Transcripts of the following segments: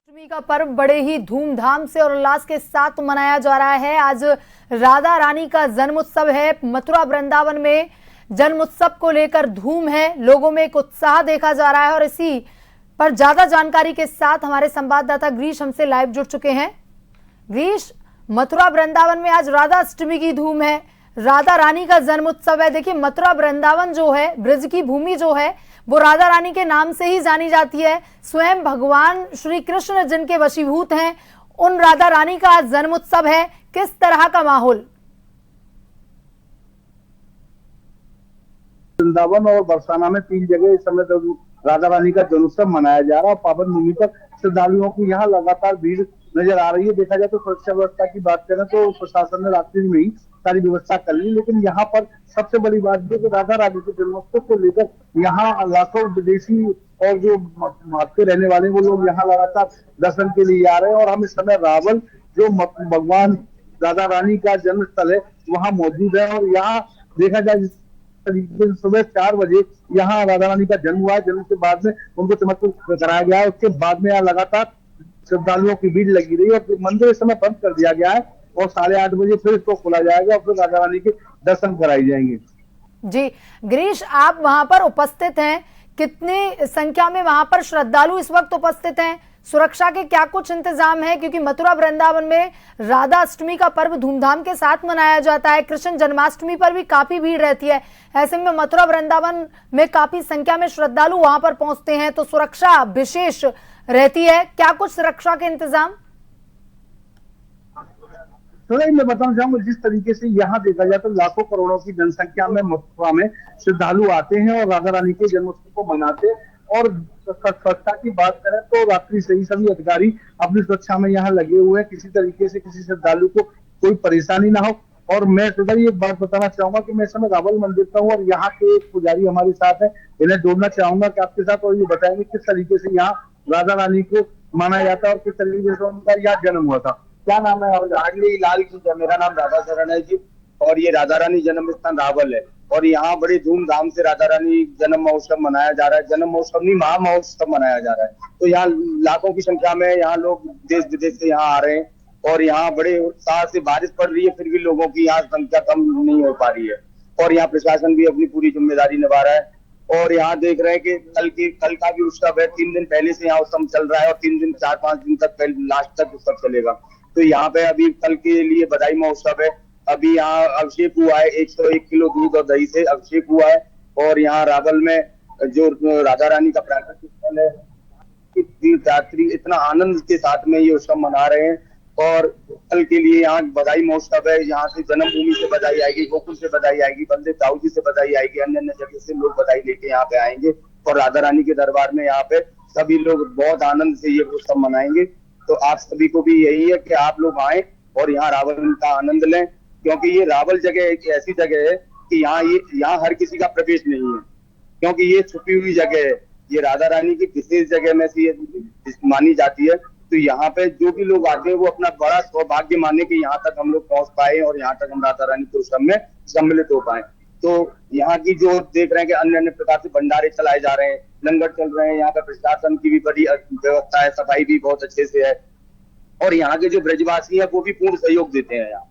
अष्टमी का पर्व बड़े ही धूमधाम से और उल्लास के साथ मनाया जा रहा है। आज राधा रानी का जन्मोत्सव है। मथुरा वृंदावन में जन्मोत्सव को लेकर धूम है, लोगों में एक उत्साह देखा जा रहा है और इसी पर ज्यादा जानकारी के साथ हमारे संवाददाता ग्रीश हमसे लाइव जुड़ चुके हैं। ग्रीश, मथुरा वृंदावन में आज राधा अष्टमी की धूम है, राधा रानी का जन्मोत्सव है। देखिए, मथुरा वृंदावन जो है, ब्रज की भूमि जो है, वो राधा रानी के नाम से ही जानी जाती है। स्वयं भगवान श्री कृष्ण जिनके वशीभूत हैं, उन राधा रानी का आज जन्मोत्सव है। किस तरह का माहौल? वृंदावन और बरसाना में 3 जगह इस समय तो राधा रानी का जन्मोत्सव मनाया जा रहा है। पावन भूमि पर श्रद्धालुओं की यहाँ लगातार भीड़ नजर आ रही है। देखा जाए तो सुरक्षा व्यवस्था की बात करें तो प्रशासन ने रात्रि में ही सारी व्यवस्था कर ली, लेकिन यहाँ पर सबसे बड़ी बात यह कि राधा रानी के जन्मोत्सव को लेकर यहाँ लाखों विदेशी और जो भारतीय रहने वाले वो लोग यहाँ लगातार दर्शन के लिए आ रहे हैं। और हम इस समय रावल जो भगवान राधा रानी का जन्म स्थल है वहाँ मौजूद है। और यहाँ देखा जाए सुबह 4 बजे यहाँ राधा रानी का जन्म हुआ है। जन्म के बाद में उनको समर्पित कराया गया है। उसके बाद में यहाँ लगातार श्रद्धालुओं की भीड़ लगी रही है। मंदिर इस समय बंद कर दिया गया है और 8:30 बजे फिर इसको खोला जाएगा और फिर राधा रानी के दर्शन कराए जाएंगे। जी ग्रीश, आप वहां पर उपस्थित हैं, कितनी संख्या में वहां पर श्रद्धालु इस वक्त उपस्थित हैं? सुरक्षा के क्या कुछ इंतजाम है? क्योंकि मथुरा वृंदावन में राधा अष्टमी का पर्व धूमधाम के साथ मनाया जाता है। कृष्ण जन्माष्टमी पर भी काफी भीड़ रहती है। ऐसे में मथुरा वृंदावन में काफी संख्या में श्रद्धालु वहां पर पहुंचते हैं, तो सुरक्षा विशेष रहती है। क्या कुछ सुरक्षा के इंतजाम? तो मैं बताना चाहूंगा, जिस तरीके से यहाँ देखा जाए तो लाखों करोड़ों की जनसंख्या में मथुरा में श्रद्धालु आते हैं और राधा रानी के जन्मोत्सव को मनाते हैं। और स्वच्छता की बात करें तो रात्रि से ही सभी अधिकारी अपनी सुरक्षा में यहाँ लगे हुए हैं, किसी तरीके से किसी श्रद्धालु को कोई परेशानी ना हो। और मैं सर एक बात बताना चाहूंगा कि मैं इस समय रावल मंदिर का हूँ और यहाँ के एक पुजारी हमारे साथ है, इन्हें जोड़ना चाहूंगा कि आपके साथ और ये बताएंगे किस तरीके से यहाँ राधा रानी को माना जाता है और किस तरीके से उनका यहाँ जन्म हुआ था। क्या नाम है? लाडली लाल की। मेरा नाम राधा शरण है जी, और ये राधा रानी जन्म स्थान रावल है। और यहाँ बड़ी धूमधाम से राधा रानी जन्म महोत्सव मनाया जा रहा है। जन्म महोत्सव नहीं, महा महोत्सव मनाया जा रहा है। तो यहाँ लाखों की संख्या में यहाँ लोग देश विदेश से यहाँ आ रहे हैं और यहाँ बड़े उत्साह से बारिश पड़ रही है, फिर भी लोगों की यहाँ संख्या कम नहीं हो पा रही है। और यहाँ प्रशासन भी अपनी पूरी जिम्मेदारी निभा रहा है। और यहाँ देख रहे हैं कि कल का भी उत्सव है। 3 दिन पहले से यहाँ उत्सव चल रहा है और 3 दिन 4-5 दिन तक लास्ट तक उत्सव चलेगा। तो यहाँ पे अभी कल के लिए बधाई महोत्सव है। अभी यहाँ अभिषेक हुआ है, 101 किलो दूध और दही से अभिषेक हुआ है। और यहाँ रावल में जो राधा रानी का प्राकृतिक स्थल है, तीर्थयात्री इतना आनंद के साथ में ये उत्सव मना रहे हैं। और कल के लिए यहाँ बधाई महोत्सव है। यहाँ से जन्मभूमि से बधाई आएगी, गोकुल से बधाई आएगी, बंदे ताऊ जी से बधाई आएगी, अन्य अन्य जगह से लोग बधाई लेके यहाँ पे आएंगे और राधा रानी के दरबार में यहाँ पे सभी लोग बहुत आनंद से ये उत्सव मनाएंगे। तो आप सभी को भी यही है कि आप लोग आए और यहाँ रावल का आनंद लें, क्योंकि ये रावल जगह एक ऐसी जगह है कि यहाँ हर किसी का प्रवेश नहीं है, क्योंकि ये छुपी हुई जगह है। ये राधा रानी की विशेष जगह में से मानी जाती है। तो यहाँ पे जो भी लोग आते हैं वो अपना बड़ा सौभाग्य माने कि यहाँ तक हम लोग पहुंच पाए और यहाँ तक हम राधा रानी के उत्सव में सम्मिलित हो पाए। तो यहाँ की जो देख रहे हैं कि अन्य अन्य प्रकार से भंडारे चलाए जा रहे हैं, लंगर चल रहे हैं। यहाँ पे प्रशासन की भी बड़ी व्यवस्था है, सफाई भी बहुत अच्छे से है और यहाँ के जो ब्रजवासी है वो भी पूर्ण सहयोग देते हैं। यहाँ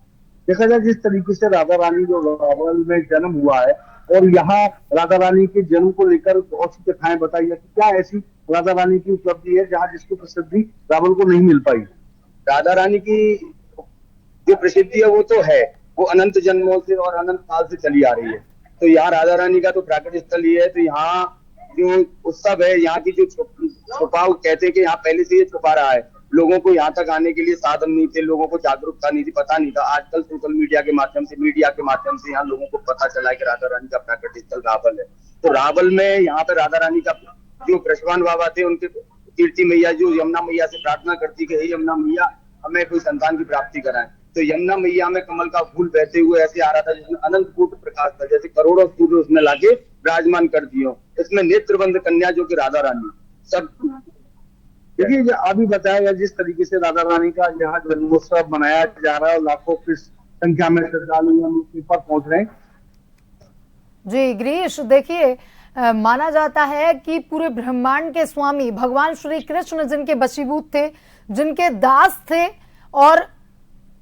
देखा जाए जिस तरीके से राधा रानी जो रावल में जन्म हुआ है और यहाँ राधा रानी के जन्म को लेकर बहुत सी कथाएं बताई जाती, क्या ऐसी राधा रानी की उपलब्धि है जहाँ जिसकी प्रसिद्धि रावल को नहीं मिल पाई? राधा रानी की जो प्रसिद्धि है वो तो है, वो अनंत जन्मों से और अनंत काल से चली आ रही है। तो यहाँ राधा रानी का तो प्राकृतिक स्थल ही है। तो यहाँ जो उत्सव है, यहाँ की जो छुपाव कहते हैं कि यहाँ पहले से ये छुपा रहा है। लोगों को यहाँ तक आने के लिए साधन नहीं थे, लोगों को जागरूकता नहीं थी, पता नहीं था। आजकल सोशल मीडिया के माध्यम से, मीडिया के माध्यम से यहाँ लोगों को पता चला कि राधा रानी का प्राकृतिक स्थल रावल है। तो रावल में यहाँ पे राधा रानी का जो कृष्णवान बाबा थे, उनके कीर्ति मैया जो यमुना मैया से प्रार्थना करती कि हे यमुना मैया हमें कोई संतान की प्राप्ति कराएं। तो यमुना मैया में कमल का फूल बहते हुए ऐसे आ रहा था जिसमें अनंत कोटि प्रकाश था, जैसे करोड़ों सूर्य उसमें लाके विराजमान कर दिए। इसमें नेत्रबंद कन्या जो कि राधा रानी सब। देखिए अभी बताया गया जिस तरीके से राधा रानी का यहाँ जन्मोत्सव मनाया जा रहा है और लाखों की संख्या में श्रद्धालु पर पहुंच रहे हैं। जी ग्रीश, देखिए माना जाता है कि पूरे ब्रह्मांड के स्वामी भगवान श्री कृष्ण जिनके वशीभूत थे, जिनके दास थे, और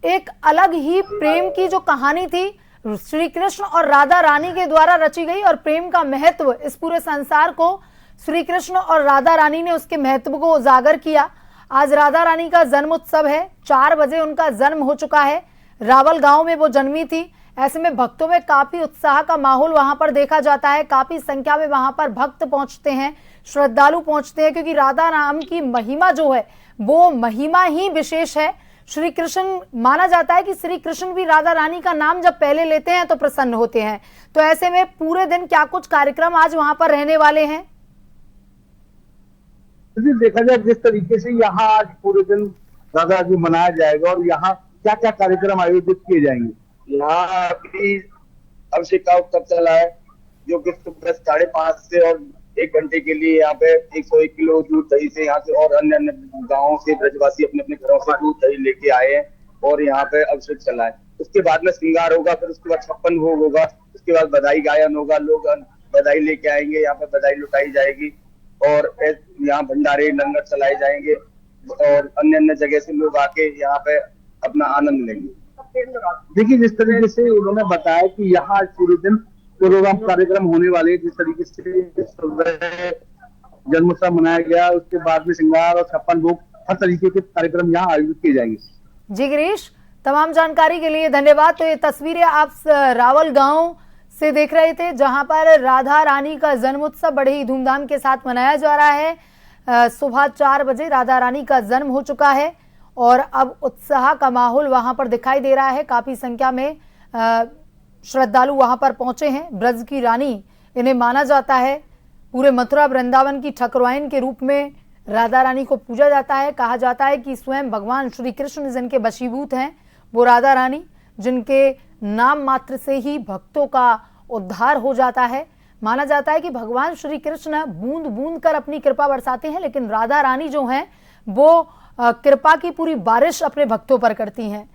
एक अलग ही प्रेम की जो कहानी थी श्री कृष्ण और राधा रानी के द्वारा रची गई, और प्रेम का महत्व इस पूरे संसार को श्री कृष्ण और राधा रानी ने उसके महत्व को उजागर किया। आज राधा रानी का जन्म उत्सव है। 4 बजे उनका जन्म हो चुका है। रावल गांव में वो जन्मी थी। ऐसे में भक्तों में काफी उत्साह का माहौल वहां पर देखा जाता है। काफी संख्या में वहां पर भक्त पहुंचते हैं, श्रद्धालु पहुंचते हैं, क्योंकि राधा राम की महिमा जो है वो महिमा ही विशेष है। श्री कृष्ण, माना जाता है कि श्री कृष्ण भी राधा रानी का नाम जब पहले लेते हैं तो प्रसन्न होते हैं। तो ऐसे में पूरे दिन क्या कुछ कार्यक्रम आज वहां पर रहने वाले हैं? देखा जाए जिस तरीके से यहाँ आज पूरे दिन राधा जी मनाया जाएगा और यहाँ क्या क्या कार्यक्रम आयोजित किए जाएंगे। यहाँ अभी अभिषेक का उत्सव चला है, जो कि सुबह 5:30 से और 1 घंटे के लिए यहाँ पे 101 किलो दूध दही से यहाँ से और अन्य अन्य गाँव से ब्रजवासी अपने अपने घरों से दूध दही लेके आए हैं और यहाँ पे अभिषेक चला है। उसके बाद में श्रृंगार होगा, फिर उसके बाद 56 भोग होगा, उसके बाद बधाई गायन होगा, लोग बधाई लेके आएंगे, यहाँ पे बधाई लुटाई जाएगी और यहाँ भंडारे लंगर चलाए जाएंगे और अन्य अन्य जगह से लोग आके यहाँ पे अपना आनंद लेंगे। देखिए जिस तरीके से उन्होंने बताया कि यहाँ आज पूरे दिन प्रोग्राम कार्यक्रम होने वाले हैं, जिस तरीके से सुबह जन्मोत्सव मनाया गया, उसके बाद में श्रृंगार और 56 भोग, हर तरीके के कार्यक्रम यहाँ आयोजित किए जाएंगे। जी गिरीश, तमाम जानकारी के लिए धन्यवाद। तो ये तस्वीरें आप रावल गांव से देख रहे थे, जहां पर राधा रानी का जन्मोत्सव बड़े ही धूमधाम के साथ मनाया जा रहा है। सुबह 4 बजे राधा रानी का जन्म हो चुका है और अब उत्साह का माहौल वहां पर दिखाई दे रहा है। काफी संख्या में श्रद्धालु वहां पर पहुंचे हैं। ब्रज की रानी इन्हें माना जाता है। पूरे मथुरा वृंदावन की ठकुराइन के रूप में राधा रानी को पूजा जाता है। कहा जाता है कि स्वयं भगवान श्री कृष्ण जिनके वशीभूत हैं वो राधा रानी, जिनके नाम मात्र से ही भक्तों का उद्धार हो जाता है। माना जाता है कि भगवान श्री कृष्ण बूंद बूंद कर अपनी कृपा बरसाते हैं, लेकिन राधा रानी जो हैं वो कृपा की पूरी बारिश अपने भक्तों पर करती हैं।